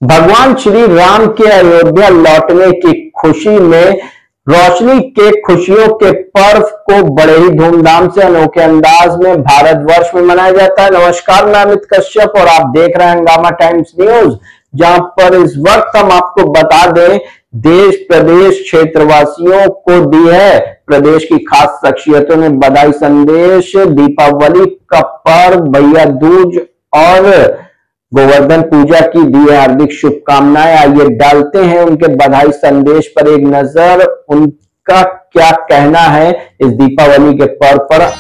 भगवान श्री राम के अयोध्या लौटने की खुशी में रोशनी के खुशियों के पर्व को बड़े ही धूमधाम से अनोखे अंदाज में भारतवर्ष में मनाया जाता है। नमस्कार, मैं अमित कश्यप और आप देख रहे हैं हंगामा टाइम्स न्यूज, जहां पर इस वक्त हम आपको बता दें देश प्रदेश क्षेत्रवासियों को दी है प्रदेश की खास शख्सियतों ने बधाई संदेश। दीपावली का पर्व, भैया दूज और गोवर्धन पूजा की दी है हार्दिक शुभकामनाएं। आइए डालते हैं उनके बधाई संदेश पर एक नजर, उनका क्या कहना है इस दीपावली के पर्व पर।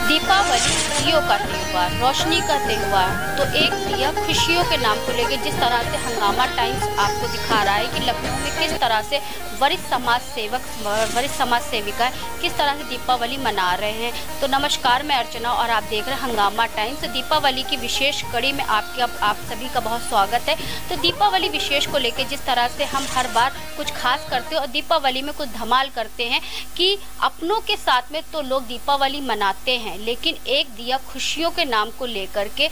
दीपावली दियों का त्योहार, रोशनी का त्योहार, तो एक दिया खुशियों के नाम को लेकर जिस तरह से हंगामा टाइम्स आपको दिखा रहा है कि लखनऊ में किस तरह से वरिष्ठ समाज सेवक, वरिष्ठ समाज सेविकाएं किस तरह से दीपावली मना रहे हैं। तो नमस्कार, मैं अर्चना और आप देख रहे हैं हंगामा टाइम्स। दीपावली की विशेष कड़ी में आप सभी का बहुत स्वागत है। तो दीपावली विशेष को लेकर जिस तरह से हम हर बार कुछ खास करते हैं और दीपावली में कुछ धमाल करते हैं कि अपनों के साथ में तो लोग दीपावली मनाते हैं, लेकिन एक दिया खुशियों के नाम को लेकर के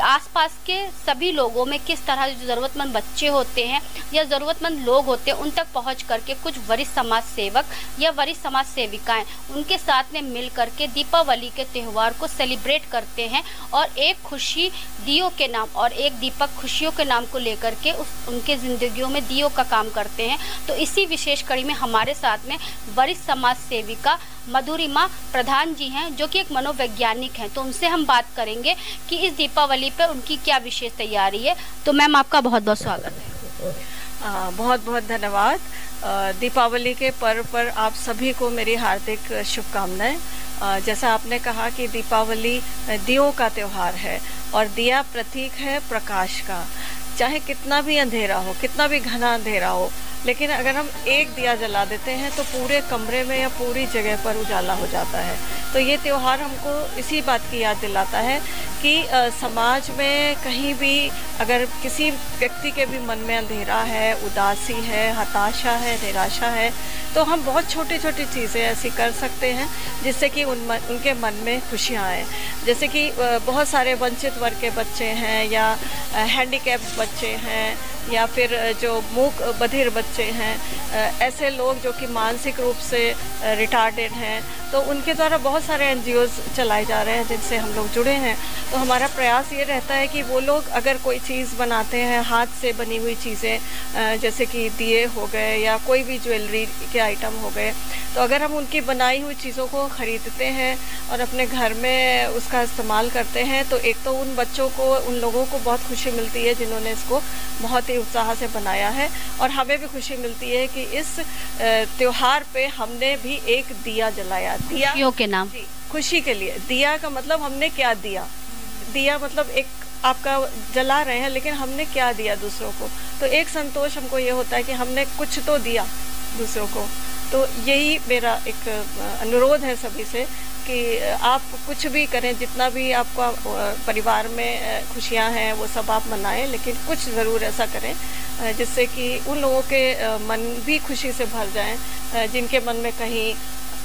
आसपास के सभी लोगों में किस तरह जो ज़रूरतमंद बच्चे होते हैं या ज़रूरतमंद लोग होते हैं उन तक पहुंच करके कुछ वरिष्ठ समाज सेवक या वरिष्ठ समाज सेविकाएं उनके साथ में मिल करके दीपावली के त्यौहार को सेलिब्रेट करते हैं और एक खुशी दियों के नाम और एक दीपक खुशियों के नाम को लेकर के उनके ज़िंदगियों में दियों का काम करते हैं। तो इसी विशेष कड़ी में हमारे साथ में वरिष्ठ समाज सेविका मधुरिमा प्रधान जी हैं, जो कि एक मनोवैज्ञानिक हैं। तो उनसे हम बात करेंगे कि इस दीपावली पर उनकी क्या विशेष तैयारी है। तो मैम, आपका बहुत बहुत स्वागत है। बहुत बहुत धन्यवाद। दीपावली के पर्व पर आप सभी को मेरी हार्दिक शुभकामनाएं। जैसा आपने कहा कि दीपावली दियों का त्यौहार है और दिया प्रतीक है प्रकाश का। चाहे कितना भी अंधेरा हो, कितना भी घना अंधेरा हो, लेकिन अगर हम एक दिया जला देते हैं तो पूरे कमरे में या पूरी जगह पर उजाला हो जाता है। तो ये त्यौहार हमको इसी बात की याद दिलाता है कि समाज में कहीं भी अगर किसी व्यक्ति के भी मन में अंधेरा है, उदासी है, हताशा है, निराशा है, तो हम बहुत छोटी छोटी चीज़ें ऐसी कर सकते हैं जिससे कि उनके मन में खुशियाँ आएँ। जैसे कि बहुत सारे वंचित वर्ग के बच्चे हैं या हैंडीकैप्ड बच्चे हैं या फिर जो मूक बधिर बच्चे हैं, ऐसे लोग जो कि मानसिक रूप से रिटार्डेड हैं, तो उनके द्वारा बहुत सारे एनजीओज़ चलाए जा रहे हैं जिनसे हम लोग जुड़े हैं। तो हमारा प्रयास ये रहता है कि वो लोग अगर कोई चीज़ बनाते हैं, हाथ से बनी हुई चीज़ें, जैसे कि दिए हो गए या कोई भी ज्वेलरी के आइटम हो गए, तो अगर हम उनकी बनाई हुई चीज़ों को ख़रीदते हैं और अपने घर में उसका इस्तेमाल करते हैं, तो एक तो उन बच्चों को, उन लोगों को बहुत खुशी मिलती है जिन्होंने इसको बहुत ही उत्साह से बनाया है, और हमें भी खुशी मिलती है कि इस त्योहार पे हमने भी एक दिया जलाया। दिया खुशियों के नाम, खुशी के लिए। दिया का मतलब हमने क्या दिया, दिया मतलब एक आपका जला रहे हैं, लेकिन हमने क्या दिया दूसरों को, तो एक संतोष हमको ये होता है कि हमने कुछ तो दिया दूसरों को। तो यही मेरा एक अनुरोध है सभी से कि आप कुछ भी करें, जितना भी आपका परिवार में खुशियां हैं वो सब आप मनाएं, लेकिन कुछ ज़रूर ऐसा करें जिससे कि उन लोगों के मन भी खुशी से भर जाएं जिनके मन में कहीं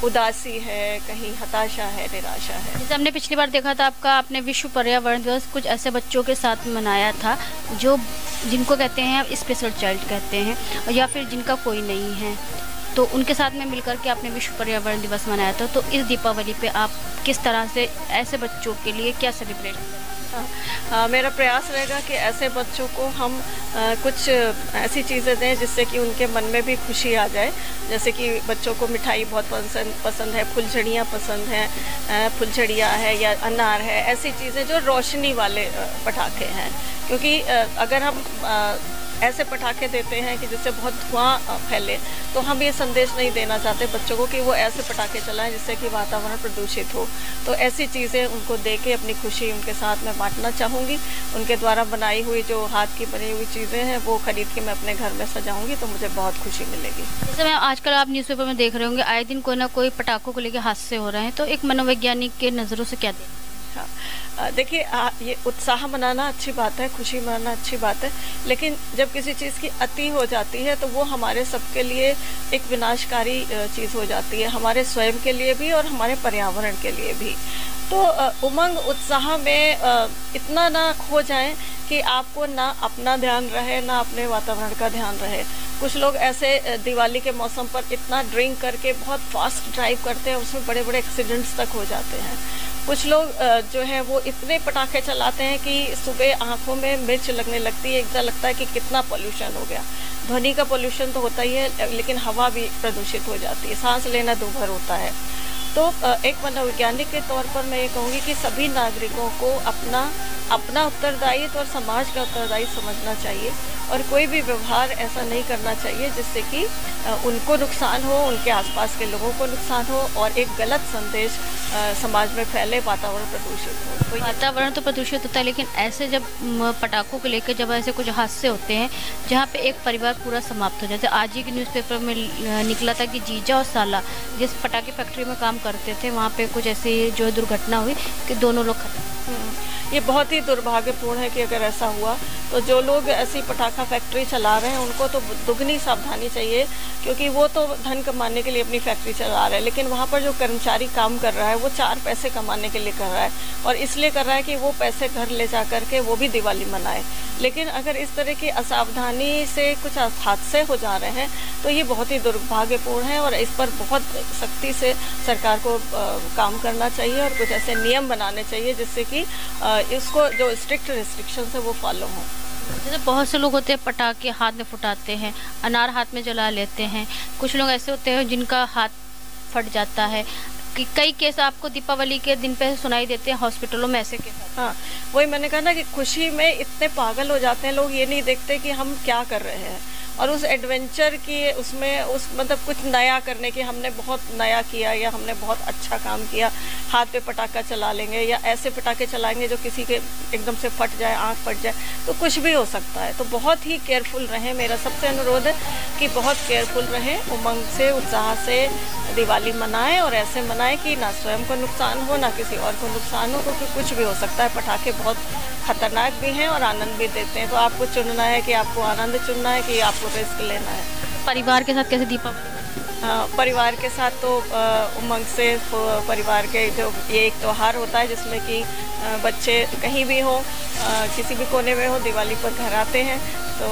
उदासी है, कहीं हताशा है, निराशा है। जैसे हमने पिछली बार देखा था आपने विश्व पर्यावरण दिवस कुछ ऐसे बच्चों के साथ मनाया था जिनको कहते हैं स्पेशल चाइल्ड कहते हैं, और या फिर जिनका कोई नहीं है, तो उनके साथ में मिलकर के आपने विश्व पर्यावरण दिवस मनाया था। तो इस दीपावली पे आप किस तरह से ऐसे बच्चों के लिए क्या सेलिब्रेट करें? मेरा प्रयास रहेगा कि ऐसे बच्चों को हम कुछ ऐसी चीज़ें दें जिससे कि उनके मन में भी खुशी आ जाए। जैसे कि बच्चों को मिठाई बहुत पसंद है, फुलझड़ियाँ पसंद हैं, फुलझड़ियाँ है या अनार है, ऐसी चीज़ें जो रोशनी वाले पटाखे हैं। क्योंकि अगर हम ऐसे पटाखे देते हैं कि जिससे बहुत धुआं फैले, तो हम ये संदेश नहीं देना चाहते बच्चों को कि वो ऐसे पटाखे चलाएं जिससे कि वातावरण प्रदूषित हो। तो ऐसी चीज़ें उनको दे के अपनी खुशी उनके साथ में बांटना चाहूँगी। उनके द्वारा बनाई हुई जो हाथ की बनी हुई चीज़ें हैं वो खरीद के मैं अपने घर में सजाऊँगी, तो मुझे बहुत खुशी मिलेगी। जैसे मैं आजकल आप न्यूज़पेपर में देख रहे होंगे, आए दिन कोई ना कोई पटाखों को लेकर हादसे हो रहे हैं, तो एक मनोवैज्ञानिक के नज़रों से क्या दें? देखिए, ये उत्साह मनाना अच्छी बात है, खुशी मनाना अच्छी बात है, लेकिन जब किसी चीज़ की अति हो जाती है तो वो हमारे सबके लिए एक विनाशकारी चीज़ हो जाती है, हमारे स्वयं के लिए भी और हमारे पर्यावरण के लिए भी। तो उमंग उत्साह में इतना ना खो जाएं कि आपको ना अपना ध्यान रहे ना अपने वातावरण का ध्यान रहे। कुछ लोग ऐसे दिवाली के मौसम पर इतना ड्रिंक करके बहुत फास्ट ड्राइव करते हैं, उसमें बड़े बड़े एक्सीडेंट्स तक हो जाते हैं। कुछ लोग जो है वो इतने पटाखे चलाते हैं कि सुबह आंखों में मिर्च लगने लगती है, ऐसा लगता है कि कितना पोल्यूशन हो गया। ध्वनि का पोल्यूशन तो होता ही है, लेकिन हवा भी प्रदूषित हो जाती है, सांस लेना दूभर होता है। तो एक मनोवैज्ञानिक के तौर पर मैं ये कहूँगी कि सभी नागरिकों को अपना उत्तरदायित्व और समाज का उत्तरदायित्व समझना चाहिए और कोई भी व्यवहार ऐसा नहीं करना चाहिए जिससे कि उनको नुकसान हो, उनके आसपास के लोगों को नुकसान हो और एक गलत संदेश समाज में फैले, वातावरण प्रदूषित हो। तो वातावरण तो प्रदूषित होता है, लेकिन ऐसे जब पटाखों को लेकर जब ऐसे कुछ हादसे होते हैं जहाँ पे एक परिवार पूरा समाप्त हो जाता है। आज ही के न्यूज़पेपर में निकला था कि जीजा और साला जिस पटाखे फैक्ट्री में काम करते थे वहाँ पे कुछ ऐसी जो दुर्घटना हुई कि दोनों लोग खत्म। ये बहुत ही दुर्भाग्यपूर्ण है कि अगर ऐसा हुआ तो जो लोग ऐसी पटाखा फैक्ट्री चला रहे हैं उनको तो दुगनी सावधानी चाहिए, क्योंकि वो तो धन कमाने के लिए अपनी फैक्ट्री चला रहे हैं, लेकिन वहाँ पर जो कर्मचारी काम कर रहा है वो 4 पैसे कमाने के लिए कर रहा है और इसलिए कर रहा है कि वो पैसे घर ले जा करके वो भी दिवाली मनाए। लेकिन अगर इस तरह की असावधानी से कुछ हादसे हो जा रहे हैं तो ये बहुत ही दुर्भाग्यपूर्ण है और इस पर बहुत सख्ती से सरकार को काम करना चाहिए और कुछ ऐसे नियम बनाने चाहिए जिससे कि इसको जो स्ट्रिक्ट रिस्ट्रिक्शंस है वो फॉलो हों। जैसे बहुत से लोग होते हैं पटाखे हाथ में फुटाते हैं, अनार हाथ में जला लेते हैं, कुछ लोग ऐसे होते हैं जिनका हाथ फट जाता है। कि कई केस आपको दीपावली के दिन पे सुनाई देते हैं हॉस्पिटलों में ऐसे केस। हाँ, वही मैंने कहा ना कि खुशी में इतने पागल हो जाते हैं लोग, ये नहीं देखते कि हम क्या कर रहे हैं और उस एडवेंचर की उसमें मतलब कुछ नया करने की, हमने बहुत नया किया या हमने बहुत अच्छा काम किया, हाथ पे पटाखा चला लेंगे या ऐसे पटाखे चलाएंगे जो किसी के एकदम से फट जाए, आँख फट जाए, तो कुछ भी हो सकता है। तो बहुत ही केयरफुल रहें, मेरा सबसे अनुरोध है कि बहुत केयरफुल रहें, उमंग से उत्साह से दिवाली मनाएं और ऐसे मनाएं कि ना स्वयं को नुकसान हो ना किसी और को नुकसान हो, क्योंकि कुछ भी हो सकता है। पटाखे बहुत खतरनाक भी हैं और आनंद भी देते हैं, तो आपको चुनना है कि आपको आनंद चुनना है कि आपको रिस्क लेना है। परिवार के साथ कैसे दीपावली? परिवार के साथ तो उमंग से परिवार के जो ये एक त्यौहार होता है जिसमें कि बच्चे कहीं भी हों, किसी भी कोने में हो, दिवाली पर घर आते हैं तो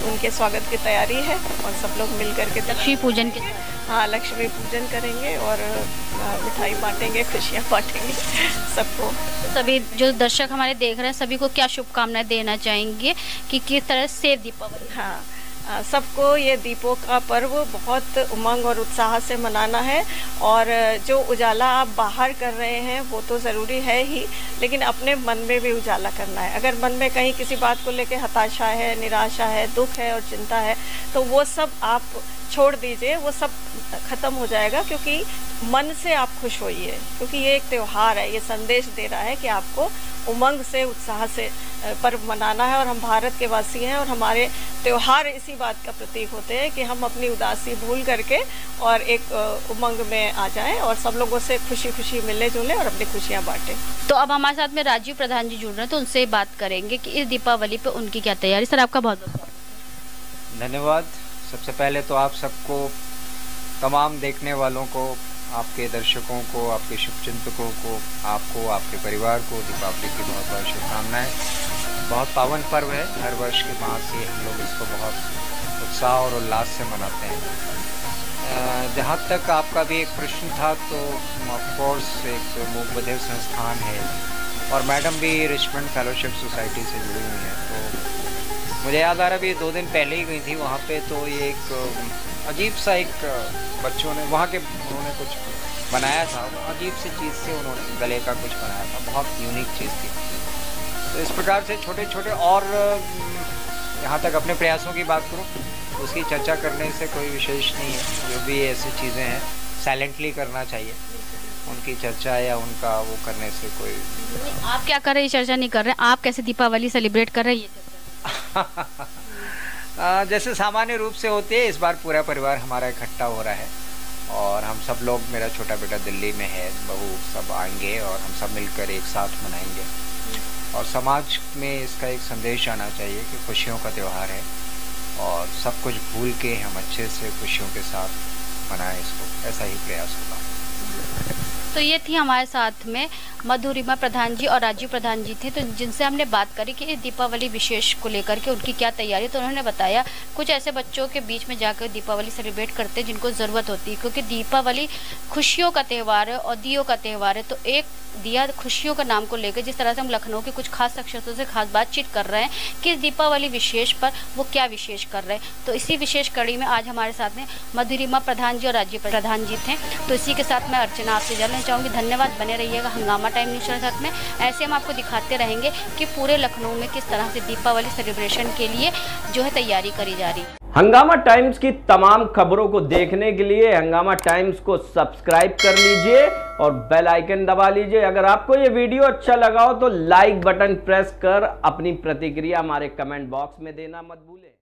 उनके स्वागत की तैयारी है और सब लोग मिल करके लक्ष्मी पूजन के, हाँ, लक्ष्मी पूजन करेंगे और मिठाई बांटेंगे, खुशियाँ बांटेंगे सबको। सभी जो दर्शक हमारे देख रहे हैं सभी को क्या शुभकामनाएं देना चाहेंगे कि किस तरह सेव दीपावली? हाँ, सबको ये दीपों का पर्व बहुत उमंग और उत्साह से मनाना है और जो उजाला आप बाहर कर रहे हैं वो तो ज़रूरी है ही, लेकिन अपने मन में भी उजाला करना है। अगर मन में कहीं किसी बात को लेकर हताशा है, निराशा है, दुख है और चिंता है तो वो सब आप छोड़ दीजिए, वो सब ख़त्म हो जाएगा, क्योंकि मन से आप खुश होइए, क्योंकि ये एक त्यौहार है, ये संदेश दे रहा है कि आपको उमंग से उत्साह से पर्व मनाना है और हम भारत के वासी हैं और हमारे त्यौहार इसी बात का प्रतीक होते हैं कि हम अपनी उदासी भूल करके और एक उमंग में आ जाएं और सब लोगों से खुशी खुशी मिले जुले और अपनी खुशियां बांटें। तो अब हमारे साथ में राजीव प्रधान जी जुड़ रहे हैं, तो उनसे बात करेंगे कि इस दीपावली पे उनकी क्या तैयारी। सर, आपका बहुत बहुत धन्यवाद। सबसे पहले तो आप सबको, तमाम देखने वालों को, आपके दर्शकों को, आपके शुभचिंतकों को, आपको, आपके परिवार को दीपावली की बहुत बहुत शुभकामनाएँ। बहुत पावन पर्व है, हर वर्ष के भांति हम लोग इसको बहुत उत्साह और उल्लास से मनाते हैं। जहाँ तक आपका भी एक प्रश्न था तो ऑफकोर्स एक मूक बधिर संस्थान है और मैडम भी रिचमंड फेलोशिप सोसाइटी से जुड़ी हुई हैं, तो मुझे याद आ रहा है 2 दिन पहले ही गई थी वहाँ पे, तो ये एक अजीब सा एक बच्चों ने वहाँ के उन्होंने कुछ बनाया था, अजीब सी चीज़ से उन्होंने गले का कुछ बनाया था, बहुत यूनिक चीज़ थी। तो इस प्रकार से छोटे छोटे और यहाँ तक अपने प्रयासों की बात करूँ उसकी चर्चा करने से कोई विशेष नहीं है, जो भी ऐसी चीज़ें हैं साइलेंटली करना चाहिए, उनकी चर्चा या उनका वो करने से कोई। आप क्या कर रहे हैं? चर्चा नहीं कर रहे हैं, आप कैसे दीपावली सेलिब्रेट कर रहे हैं? जैसे सामान्य रूप से होती है, इस बार पूरा परिवार हमारा इकट्ठा हो रहा है और हम सब लोग, मेरा छोटा बेटा दिल्ली में है, बहू सब आएंगे और हम सब मिलकर एक साथ मनाएंगे। और समाज में इसका एक संदेश आना चाहिए कि खुशियों का त्यौहार है और सब कुछ भूल के हम अच्छे से खुशियों के साथ मनाएं इसको, ऐसा ही प्रयास होगा। तो ये थी हमारे साथ में मधुरिमा प्रधान जी और राजीव प्रधान जी थे, तो जिनसे हमने बात करी कि दीपावली विशेष को लेकर के उनकी क्या तैयारी। तो उन्होंने बताया कुछ ऐसे बच्चों के बीच में जाकर दीपावली सेलिब्रेट करते हैं जिनको ज़रूरत होती है, क्योंकि दीपावली खुशियों का त्यौहार है और दियों का त्यौहार है। तो एक दिया खुशियों का नाम को लेकर जिस तरह से हम लखनऊ के कुछ खास शख्सियतों से खास बातचीत कर रहे हैं कि दीपावली विशेष पर वो क्या विशेष कर रहे हैं, तो इसी विशेष कड़ी में आज हमारे साथ में मधुरिमा प्रधान जी और राजीव प्रधान जी थे। तो इसी के साथ मैं अर्चना आपसे जानना चाहूँगी। धन्यवाद, बने रहिएगा हंगामा टाइम न्यूज़ के साथ में। ऐसे हम आपको दिखाते रहेंगे कि पूरे लखनऊ में किस तरह से दीपावली सेलिब्रेशन के लिए जो है तैयारी करी जा रही है। हंगामा टाइम्स की तमाम खबरों को देखने के लिए हंगामा टाइम्स को सब्सक्राइब कर लीजिए और बेल आइकन दबा लीजिए। अगर आपको ये वीडियो अच्छा लगा हो तो लाइक बटन प्रेस कर अपनी प्रतिक्रिया हमारे कमेंट बॉक्स में देना मत भूलें।